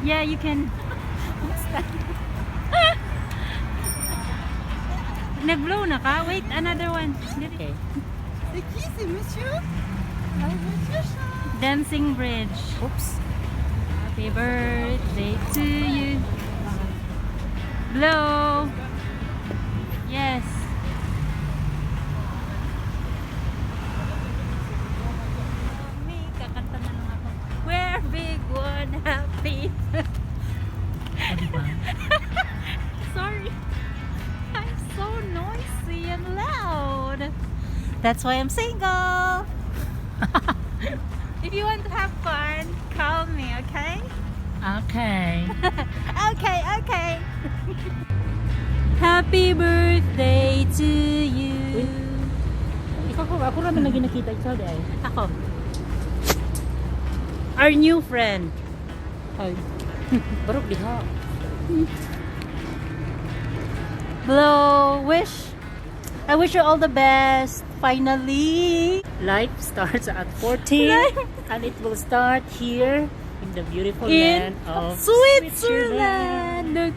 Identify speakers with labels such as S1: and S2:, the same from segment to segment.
S1: Yeah, you can. What's that? Nag-blow na ka? Wait, another one.
S2: Okay.
S3: C'est qui? C'est monsieur? Ah, monsieur chat.
S1: Dancing bridge.
S2: Oops.
S1: Happy birthday to you. Blow. Yes. Me, kakanta na lang ako. We're big one happy.
S2: O, diba?
S1: Sorry. I'm so noisy and loud. That's why I'm single. If you want to have fun, call me, okay?
S2: Okay.
S1: Okay, okay. Happy birthday to you.
S2: Ikaw ko, ako naman lagi nakita ikaw di ay.
S1: Ako. Our new friend.
S2: Ay. Barok diha.
S1: Blow, wish. I wish you all the best. Finally.
S2: Life starts at 14 and it will start here in the beautiful
S1: In
S2: land of
S1: Switzerland. Look,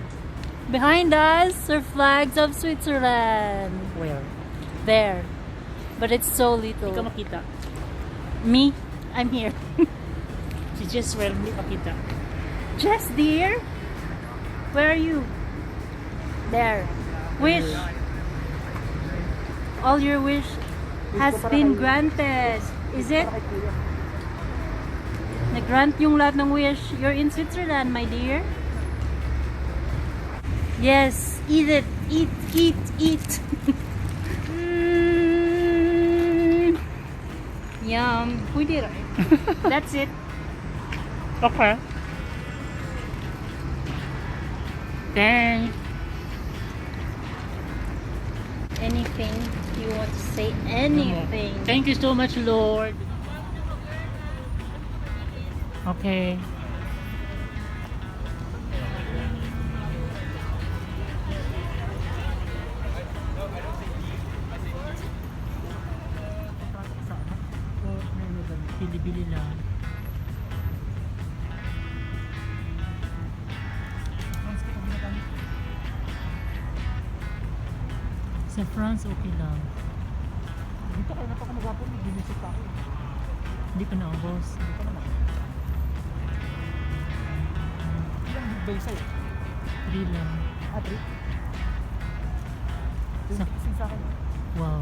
S1: behind us are flags of Switzerland.
S2: Where?
S1: There. But it's so
S2: Hindi ka
S1: little.
S2: makita.
S1: Me, I'm here.
S2: She just well hindi makita.
S1: Jess, dear. Where are you? There. Wish. All your wish has been granted. Is it? Nag-grant yung lahat ng wish. You're in Switzerland, my dear. Yes, eat it. Eat, eat, eat. Mm. Yum. Pwede rin. That's it.
S2: Okay. Thanks.
S1: Anything you want to say? Anything.
S2: Thank you so much, Lord. Okay. Bili-bili lang. Sa France, okay lang.
S3: Dito kayo na pa kung mag-apon, binisip ako.
S2: Hindi pa naubos.
S3: Hindi pa naman. Ilang big bay sa'yo?
S2: 3 lang.
S3: Ah, 3?
S2: Sa-
S3: Sa akin.
S2: Wow.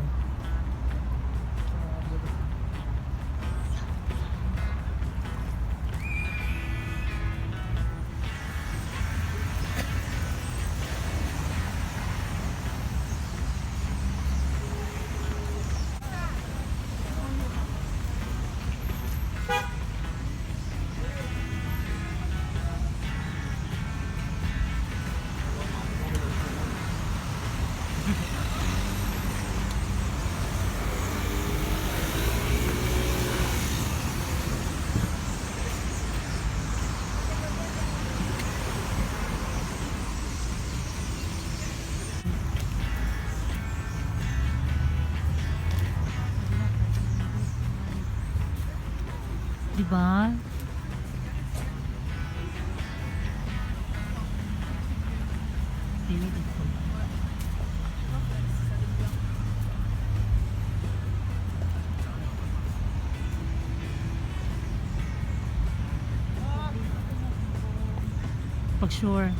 S2: Diba? Beautiful. Pag sure.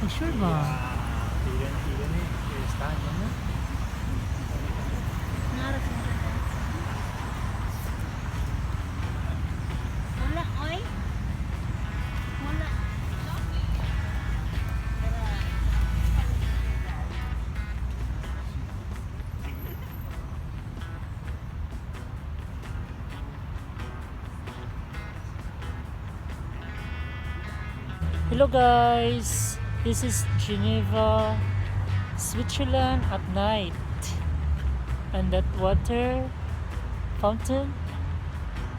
S2: Pag sure ba?
S1: Wala, oy. Wala.
S2: Hello guys, this is Geneva, Switzerland at night, and that water fountain,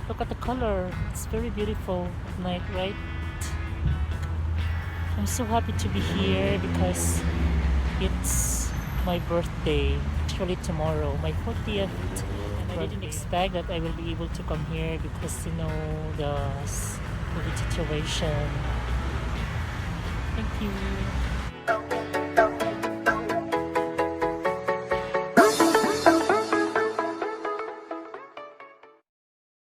S2: look at the color, it's very beautiful at night, right? I'm so happy to be here because it's my birthday. Actually tomorrow, my 40th. And I didn't expect that I will be able to come here because the COVID situation. Thank you.